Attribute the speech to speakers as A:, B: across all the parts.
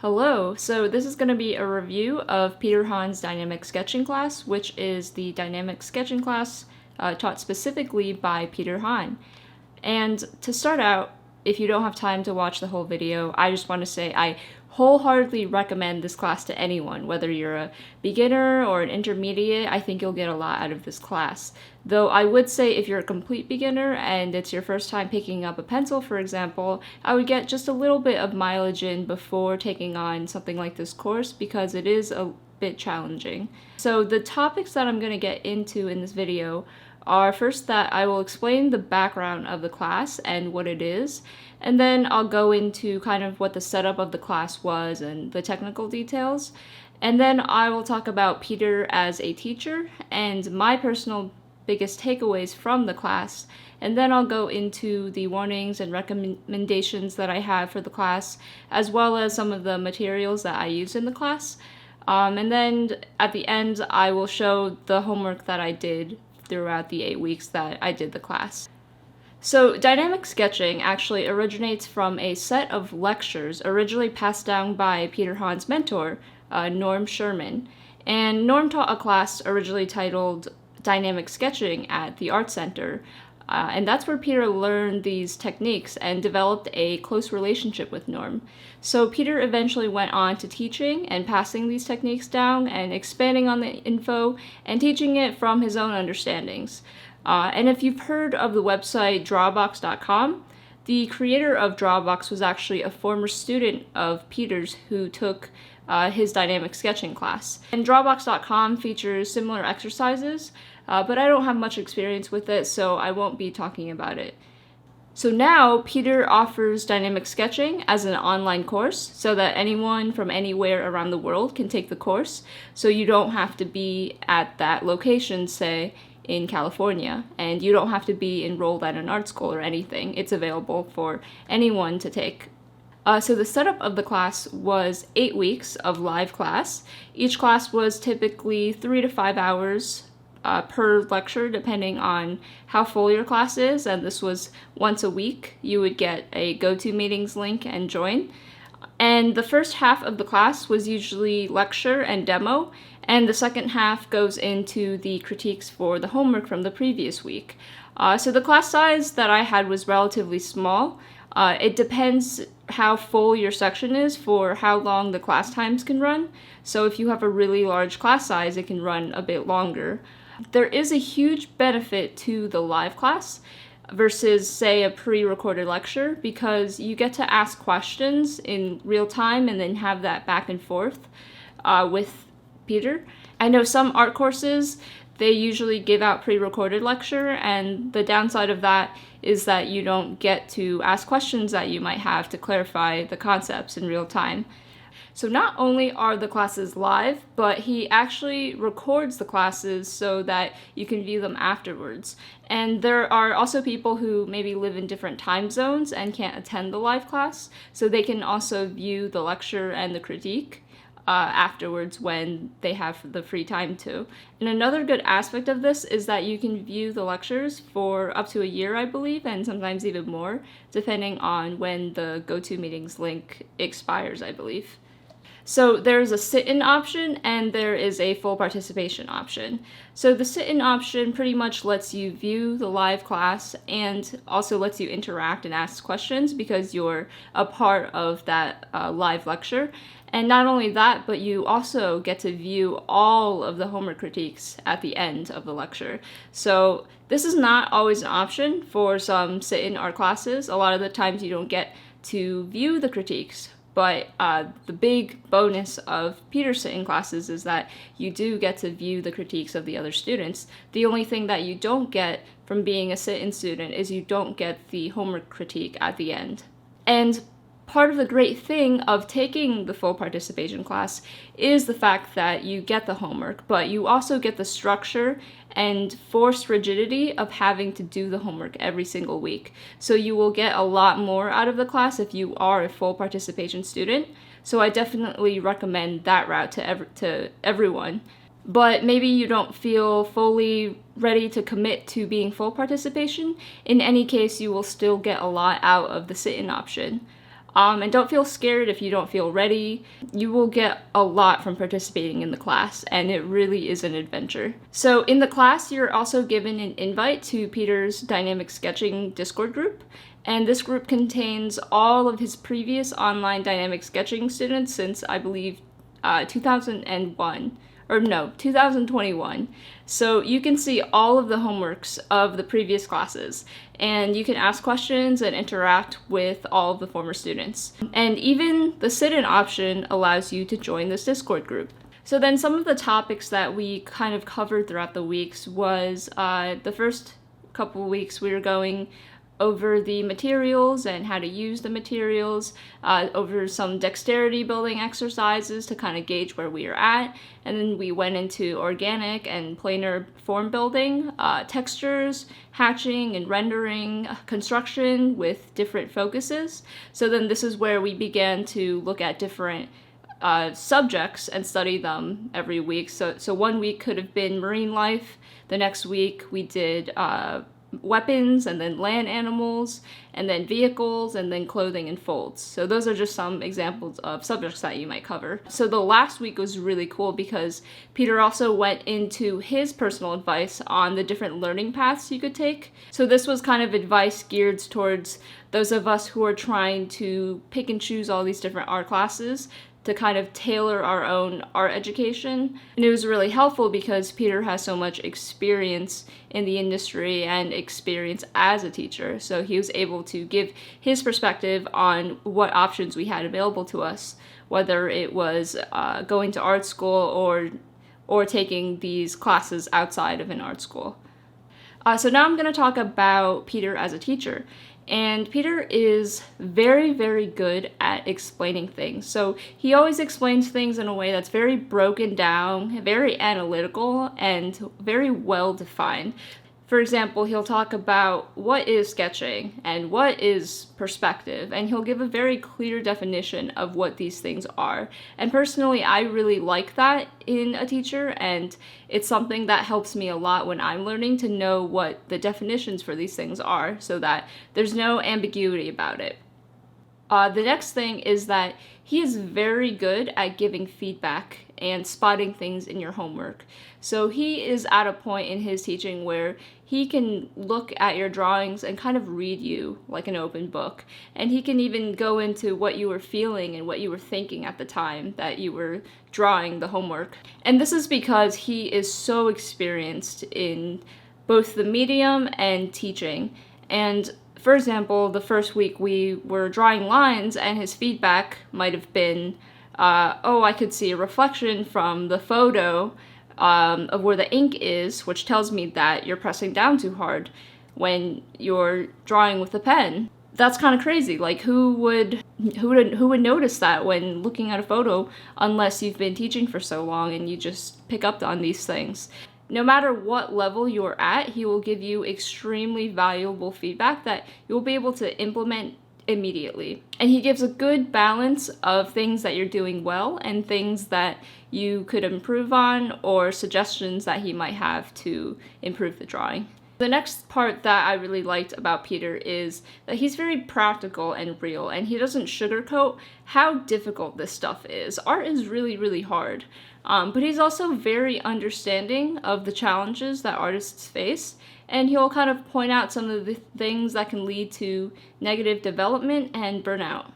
A: Hello, so this is going to be a review of Peter Hahn's Dynamic Sketching class, which is the dynamic sketching class taught specifically by Peter Hahn. And to start out, if you don't have time to watch the whole video, I just want to say I wholeheartedly recommend this class to anyone, whether you're a beginner or an intermediate. I think you'll get a lot out of this class. Though I would say if you're a complete beginner and it's your first time picking up a pencil, for example, I would get just a little bit of mileage in before taking on something like this course because it is a bit challenging. So the topics that I'm going to get into in this video are first that I will explain the background of the class and what it is, and then I'll go into kind of what the setup of the class was and the technical details, and then I will talk about Peter as a teacher and my personal biggest takeaways from the class, and then I'll go into the warnings and recommendations that I have for the class, as well as some of the materials that I use in the class. And then at the end, I will show the homework that I did throughout the 8 weeks that I did the class. So dynamic sketching actually originates from a set of lectures originally passed down by Peter Hahn's mentor, Norm Sherman. And Norm taught a class originally titled Dynamic Sketching at the Art Center. And that's where Peter learned these techniques and developed a close relationship with Norm. So Peter eventually went on to teaching and passing these techniques down and expanding on the info and teaching it from his own understandings. And if you've heard of the website Drawbox.com, the creator of Drawbox was actually a former student of Peter's who took his dynamic sketching class. And Drawbox.com features similar exercises, but I don't have much experience with it, so I won't be talking about it. So now Peter offers dynamic sketching as an online course so that anyone from anywhere around the world can take the course, so you don't have to be at that location, say, in California, and you don't have to be enrolled at an art school or anything. It's available for anyone to take. So the setup of the class was 8 weeks of live class. Each class was typically 3 to 5 hours per lecture, depending on how full your class is, and this was once a week. You would get a GoToMeetings link and join. And the first half of the class was usually lecture and demo, and the second half goes into the critiques for the homework from the previous week. So the class size that I had was relatively small. It depends how full your section is for how long the class times can run. So if you have a really large class size, it can run a bit longer. There is a huge benefit to the live class versus, say, a pre-recorded lecture, because you get to ask questions in real time and then have that back and forth with Peter. I know some art courses, they usually give out pre-recorded lecture, and the downside of that is that you don't get to ask questions that you might have to clarify the concepts in real time. So not only are the classes live, but he actually records the classes so that you can view them afterwards. And there are also people who maybe live in different time zones and can't attend the live class, so they can also view the lecture and the critique afterwards when they have the free time to. And another good aspect of this is that you can view the lectures for up to a year, I believe, and sometimes even more, depending on when the GoToMeetings link expires, I believe. So there's a sit-in option and there is a full participation option. So the sit-in option pretty much lets you view the live class and also lets you interact and ask questions because you're a part of that live lecture. And not only that, but you also get to view all of the homework critiques at the end of the lecture. So this is not always an option for some sit-in art classes. A lot of the times you don't get to view the critiques. But the big bonus of Peter's sit-in classes is that you do get to view the critiques of the other students. The only thing that you don't get from being a sit-in student is you don't get the homework critique at the end. And part of the great thing of taking the full participation class is the fact that you get the homework, but you also get the structure and forced rigidity of having to do the homework every single week. So you will get a lot more out of the class if you are a full participation student. So I definitely recommend that route to everyone. But maybe you don't feel fully ready to commit to being full participation. In any case, you will still get a lot out of the sit-in option. And don't feel scared if you don't feel ready. You will get a lot from participating in the class, and it really is an adventure. So in the class, you're also given an invite to Peter's Dynamic Sketching Discord group, and this group contains all of his previous online dynamic sketching students since, I believe, 2001. Or no, 2021. So you can see all of the homeworks of the previous classes, and you can ask questions and interact with all of the former students. And even the sit-in option allows you to join this Discord group. So then some of the topics that we kind of covered throughout the weeks was the first couple of weeks we were going over the materials and how to use the materials, over some dexterity building exercises to kind of gauge where we are at, and then we went into organic and planar form building, textures, hatching and rendering, construction with different focuses. So then this is where we began to look at different subjects and study them every week. So one week could have been marine life, the next week we did weapons, and then land animals, and then vehicles, and then clothing and folds. So those are just some examples of subjects that you might cover. So the last week was really cool because Peter also went into his personal advice on the different learning paths you could take. So this was kind of advice geared towards those of us who are trying to pick and choose all these different art classes to kind of tailor our own art education. And it was really helpful because Peter has so much experience in the industry and experience as a teacher. So he was able to give his perspective on what options we had available to us, whether it was going to art school or taking these classes outside of an art school. So now I'm going to talk about Peter as a teacher. And Peter is very, very good at explaining things. So he always explains things in a way that's very broken down, very analytical, and very well defined. For example, he'll talk about what is sketching and what is perspective, and he'll give a very clear definition of what these things are. And personally, I really like that in a teacher, and it's something that helps me a lot when I'm learning to know what the definitions for these things are so that there's no ambiguity about it. The next thing is that he is very good at giving feedback and spotting things in your homework. So he is at a point in his teaching where he can look at your drawings and kind of read you like an open book. And he can even go into what you were feeling and what you were thinking at the time that you were drawing the homework. And this is because he is so experienced in both the medium and teaching. And for example, the first week we were drawing lines and his feedback might have been, I could see a reflection from the photo of where the ink is, which tells me that you're pressing down too hard when you're drawing with a pen. That's kind of crazy. Like, who would notice that when looking at a photo unless you've been teaching for so long and you just pick up on these things? No matter what level you're at, he will give you extremely valuable feedback that you'll be able to implement immediately. And he gives a good balance of things that you're doing well and things that you could improve on, or suggestions that he might have to improve the drawing. The next part that I really liked about Peter is that he's very practical and real, and he doesn't sugarcoat how difficult this stuff is. Art is really, really hard. But he's also very understanding of the challenges that artists face, and he'll kind of point out some of the things that can lead to negative development and burnout.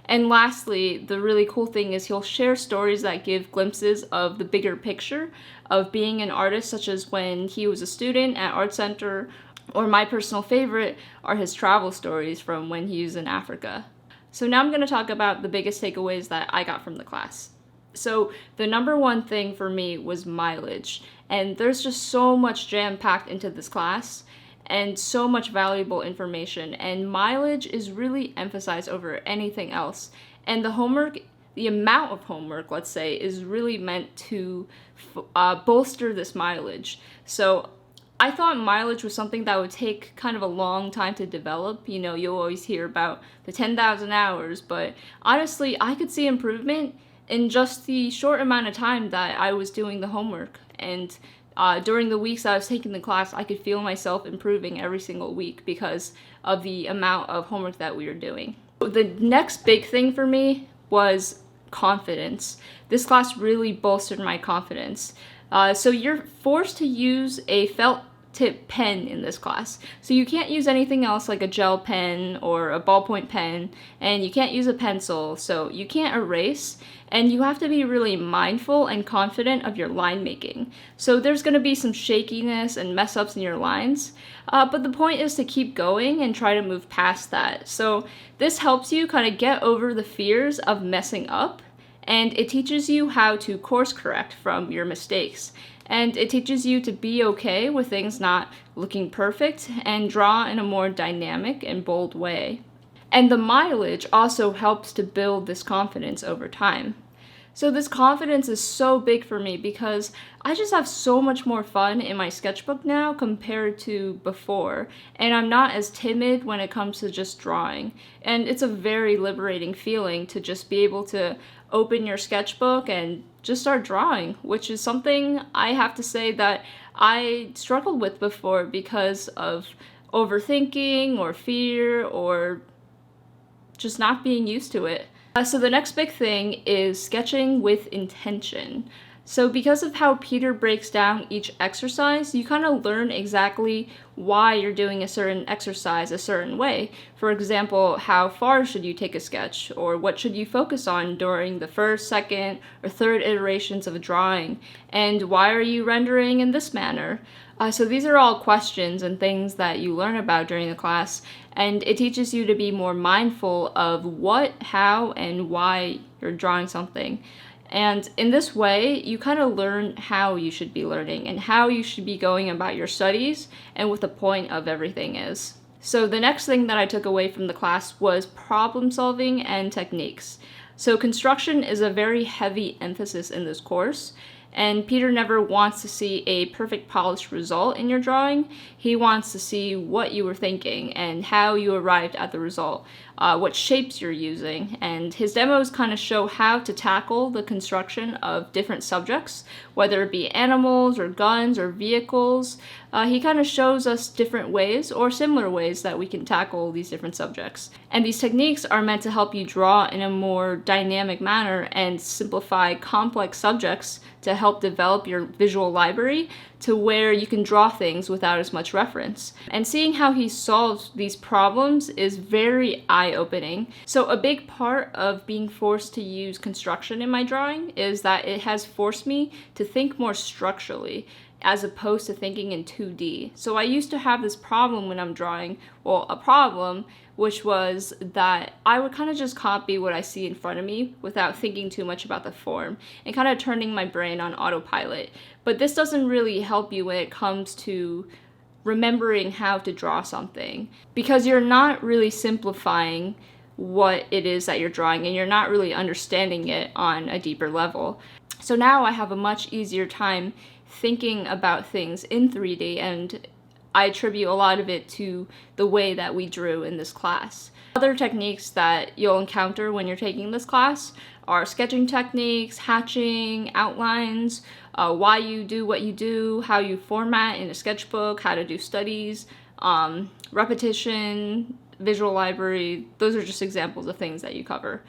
A: And lastly, the really cool thing is he'll share stories that give glimpses of the bigger picture of being an artist, such as when he was a student at Art Center, or my personal favorite are his travel stories from when he was in Africa. So now I'm going to talk about the biggest takeaways that I got from the class. So the number one thing for me was mileage, and there's just so much jam-packed into this class and so much valuable information, and mileage is really emphasized over anything else. And the homework, the amount of homework, let's say, is really meant to bolster this mileage. So I thought mileage was something that would take kind of a long time to develop. You know, you'll always hear about the 10,000 hours, but honestly, I could see improvement in just the short amount of time that I was doing the homework. And during the weeks I was taking the class, I could feel myself improving every single week because of the amount of homework that we were doing. The next big thing for me was confidence. This class really bolstered my confidence. So you're forced to use a felt tip pen in this class. So you can't use anything else like a gel pen or a ballpoint pen, and you can't use a pencil, so you can't erase, and you have to be really mindful and confident of your line making. So there's going to be some shakiness and mess ups in your lines, but the point is to keep going and try to move past that. So this helps you kind of get over the fears of messing up, and it teaches you how to course correct from your mistakes. And it teaches you to be okay with things not looking perfect and draw in a more dynamic and bold way. And the mileage also helps to build this confidence over time. So this confidence is so big for me because I just have so much more fun in my sketchbook now compared to before, and I'm not as timid when it comes to just drawing. And it's a very liberating feeling to just be able to open your sketchbook and just start drawing, which is something I have to say that I struggled with before because of overthinking or fear or just not being used to it. So the next big thing is sketching with intention. So because of how Peter breaks down each exercise, you kind of learn exactly why you're doing a certain exercise a certain way. For example, how far should you take a sketch, or what should you focus on during the first, second, or third iterations of a drawing, and why are you rendering in this manner? So these are all questions and things that you learn about during the class, and it teaches you to be more mindful of what, how, and why you're drawing something. And in this way, you kind of learn how you should be learning and how you should be going about your studies and what the point of everything is. So the next thing that I took away from the class was problem solving and techniques. So construction is a very heavy emphasis in this course, and Peter never wants to see a perfect polished result in your drawing. He wants to see what you were thinking and how you arrived at the result, what shapes you're using, and his demos kind of show how to tackle the construction of different subjects, whether it be animals or guns or vehicles. He kind of shows us different ways or similar ways that we can tackle these different subjects. And these techniques are meant to help you draw in a more dynamic manner and simplify complex subjects to help develop your visual library to where you can draw things without as much reference. And seeing how he solves these problems is very eye-opening. So a big part of being forced to use construction in my drawing is that it has forced me to think more structurally as opposed to thinking in 2D. So I used to have this problem when I'm drawing, well, a problem, which was that I would kind of just copy what I see in front of me without thinking too much about the form and kind of turning my brain on autopilot. But this doesn't really help you when it comes to remembering how to draw something, because you're not really simplifying what it is that you're drawing and you're not really understanding it on a deeper level. So now I have a much easier time thinking about things in 3D, and I attribute a lot of it to the way that we drew in this class. Other techniques that you'll encounter when you're taking this class are sketching techniques, hatching, outlines, why you do what you do, how you format in a sketchbook, how to do studies, repetition, visual library. Those are just examples of things that you cover.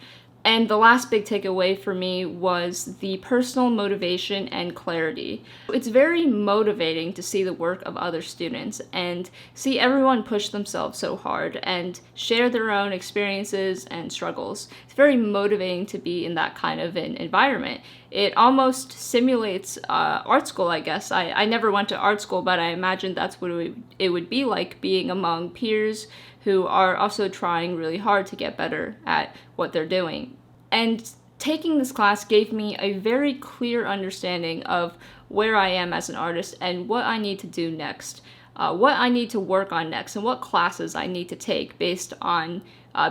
A: And the last big takeaway for me was the personal motivation and clarity. It's very motivating to see the work of other students and see everyone push themselves so hard and share their own experiences and struggles. It's very motivating to be in that kind of an environment. It almost simulates art school, I guess. I never went to art school, but I imagine that's what it would be like, being among peers who are also trying really hard to get better at what they're doing. And taking this class gave me a very clear understanding of where I am as an artist and what I need to do next, what I need to work on next, and what classes I need to take based on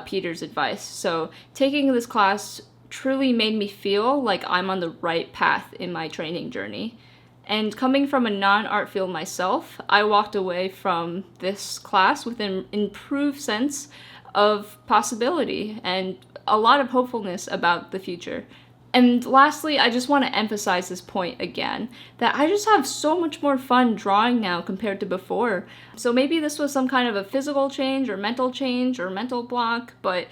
A: Peter's advice. So taking this class truly made me feel like I'm on the right path in my training journey. And coming from a non-art field myself, I walked away from this class with an improved sense of possibility and a lot of hopefulness about the future. And lastly, I just want to emphasize this point again, that I just have so much more fun drawing now compared to before. So maybe this was some kind of a physical change or mental block, but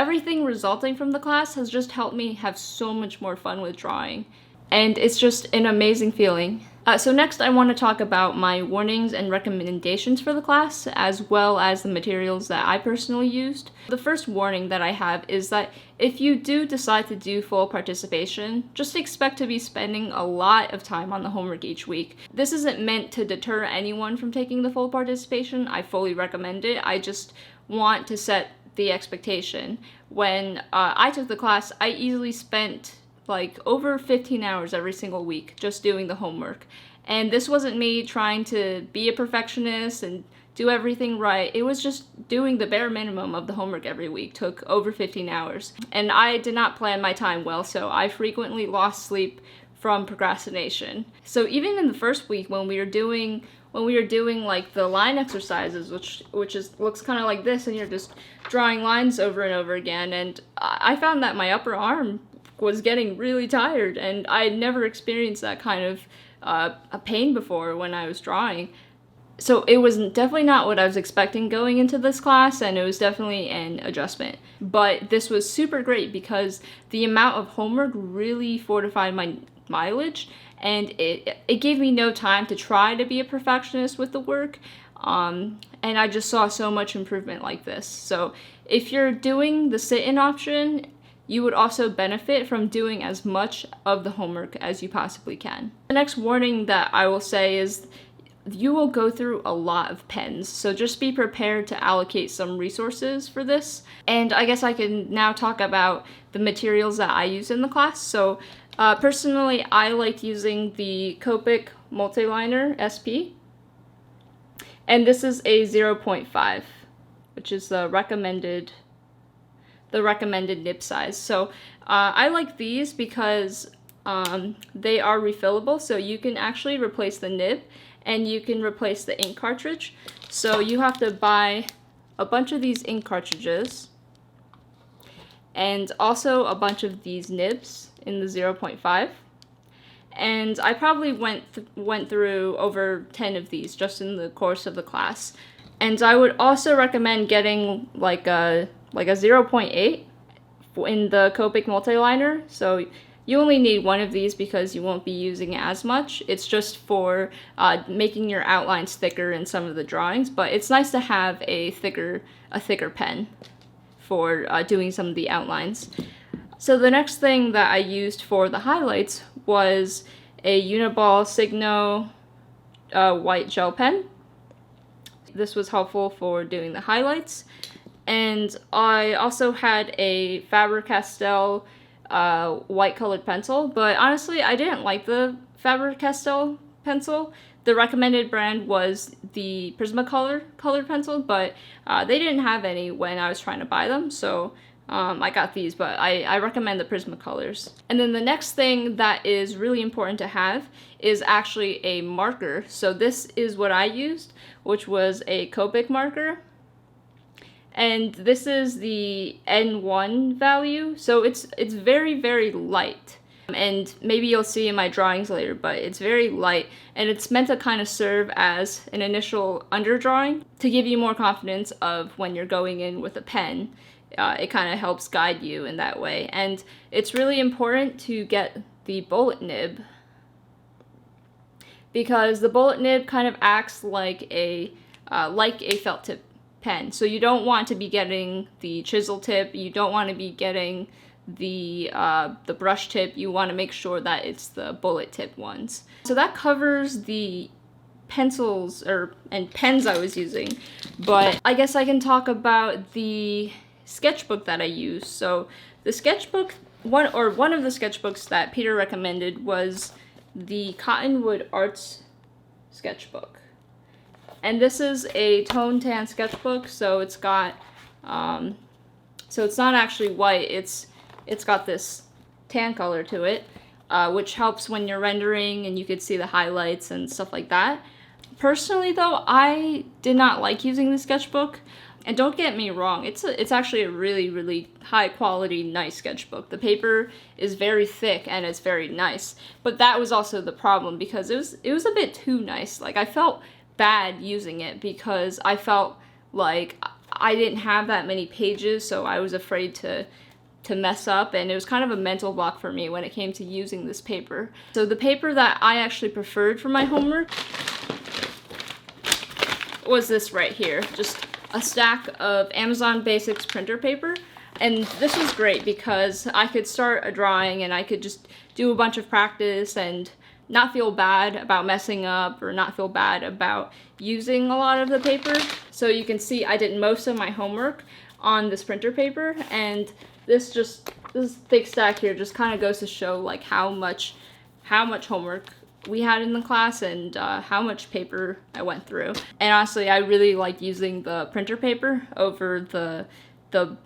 A: everything resulting from the class has just helped me have so much more fun with drawing. And it's just an amazing feeling. So next I want to talk about my warnings and recommendations for the class, as well as the materials that I personally used. The first warning that I have is that if you do decide to do full participation, just expect to be spending a lot of time on the homework each week. This isn't meant to deter anyone from taking the full participation. I fully recommend it. I just want to set the expectation. When I took the class, I easily spent like over 15 hours every single week just doing the homework. And this wasn't me trying to be a perfectionist and do everything right. It was just doing the bare minimum of the homework every week. Took over 15 hours. And I did not plan my time well, so I frequently lost sleep from procrastination. So even in the first week when we were doing like the line exercises, which looks kind of like this, and you're just drawing lines over and over again, and I found that my upper arm was getting really tired, and I had never experienced that kind of a pain before when I was drawing. So it was definitely not what I was expecting going into this class, and it was definitely an adjustment. But this was super great because the amount of homework really fortified my mileage, and it gave me no time to try to be a perfectionist with the work. And I just saw so much improvement like this. So if you're doing the sit-in option, you would also benefit from doing as much of the homework as you possibly can. The next warning that I will say is you will go through a lot of pens, so just be prepared to allocate some resources for this. And I guess I can now talk about the materials that I use in the class. So personally, I liked using the Copic Multiliner SP, and this is a 0.5, which is the recommended nib size. So I like these because they are refillable, so you can actually replace the nib and you can replace the ink cartridge. So you have to buy a bunch of these ink cartridges and also a bunch of these nibs in the 0.5. And I probably went through over 10 of these just in the course of the class. And I would also recommend getting like a 0.8 in the Copic Multiliner. So you only need one of these because you won't be using it as much. It's just for making your outlines thicker in some of the drawings, but it's nice to have a thicker pen for doing some of the outlines. So the next thing that I used for the highlights was a Uniball Signo white gel pen. This was helpful for doing the highlights. And I also had a Faber-Castell white colored pencil, but honestly I didn't like the Faber-Castell pencil. The recommended brand was the Prismacolor colored pencil, but they didn't have any when I was trying to buy them, so I got these, but I recommend the Prismacolors. And then the next thing that is really important to have is actually a marker. So this is what I used, which was a Copic marker. And this is the N1 value, so it's very, very light. And maybe you'll see in my drawings later, but it's very light, and it's meant to kind of serve as an initial underdrawing to give you more confidence of when you're going in with a pen. It kind of helps guide you in that way. And it's really important to get the bullet nib, because the bullet nib kind of acts like a felt tip pen. So you don't want to be getting the chisel tip, you don't want to be getting the brush tip. You want to make sure that it's the bullet tip ones. So that covers the pencils and pens I was using, but I guess I can talk about the sketchbook that I used. So the sketchbook, one of the sketchbooks that Peter recommended was the Cottonwood Arts sketchbook. And this is a tone tan sketchbook, so it's got, so it's not actually white, it's got this tan color to it, which helps when you're rendering and you could see the highlights and stuff like that. Personally though, I did not like using the sketchbook, and don't get me wrong, it's actually a really, really high quality, nice sketchbook. The paper is very thick and it's very nice, but that was also the problem because it was a bit too nice. Like I felt bad using it because I felt like I didn't have that many pages, so I was afraid to mess up, and it was kind of a mental block for me when it came to using this paper. So the paper that I actually preferred for my homework was this right here, just a stack of Amazon Basics printer paper. And this was great because I could start a drawing and I could just do a bunch of practice and not feel bad about messing up or not feel bad about using a lot of the paper. So you can see I did most of my homework on this printer paper, and this thick stack here just kind of goes to show like how much homework we had in the class and how much paper I went through. And honestly, I really like using the printer paper over the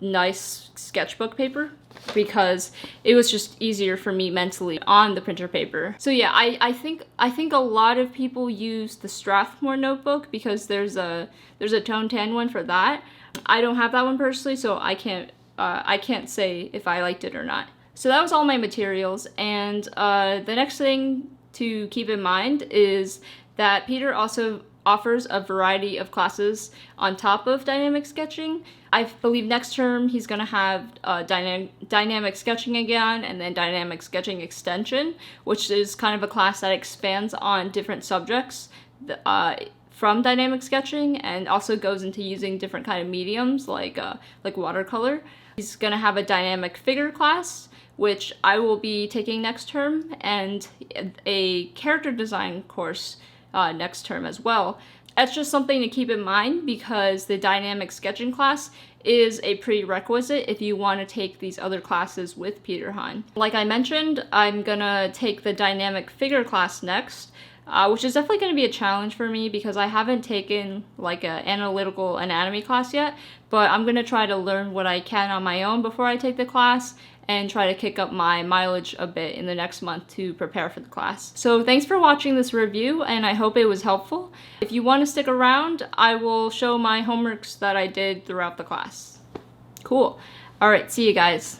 A: nice sketchbook paper because it was just easier for me mentally on the printer paper. So yeah, I think a lot of people use the Strathmore notebook because there's a tone tan one for that. I don't have that one personally, so I can't say if I liked it or not. So that was all my materials, and the next thing to keep in mind is that Peter also offers a variety of classes on top of dynamic sketching. I believe next term he's going to have dynamic sketching again, and then dynamic sketching extension, which is kind of a class that expands on different subjects from dynamic sketching, and also goes into using different kind of mediums like watercolor. He's going to have a dynamic figure class, which I will be taking next term, and a character design course next term as well. That's just something to keep in mind because the dynamic sketching class is a prerequisite if you want to take these other classes with Peter Hahn. Like I mentioned, I'm gonna take the dynamic figure class next, which is definitely going to be a challenge for me because I haven't taken like an analytical anatomy class yet, but I'm going to try to learn what I can on my own before I take the class and try to kick up my mileage a bit in the next month to prepare for the class. So thanks for watching this review, and I hope it was helpful. If you want to stick around, I will show my homeworks that I did throughout the class. Cool. All right, see you guys.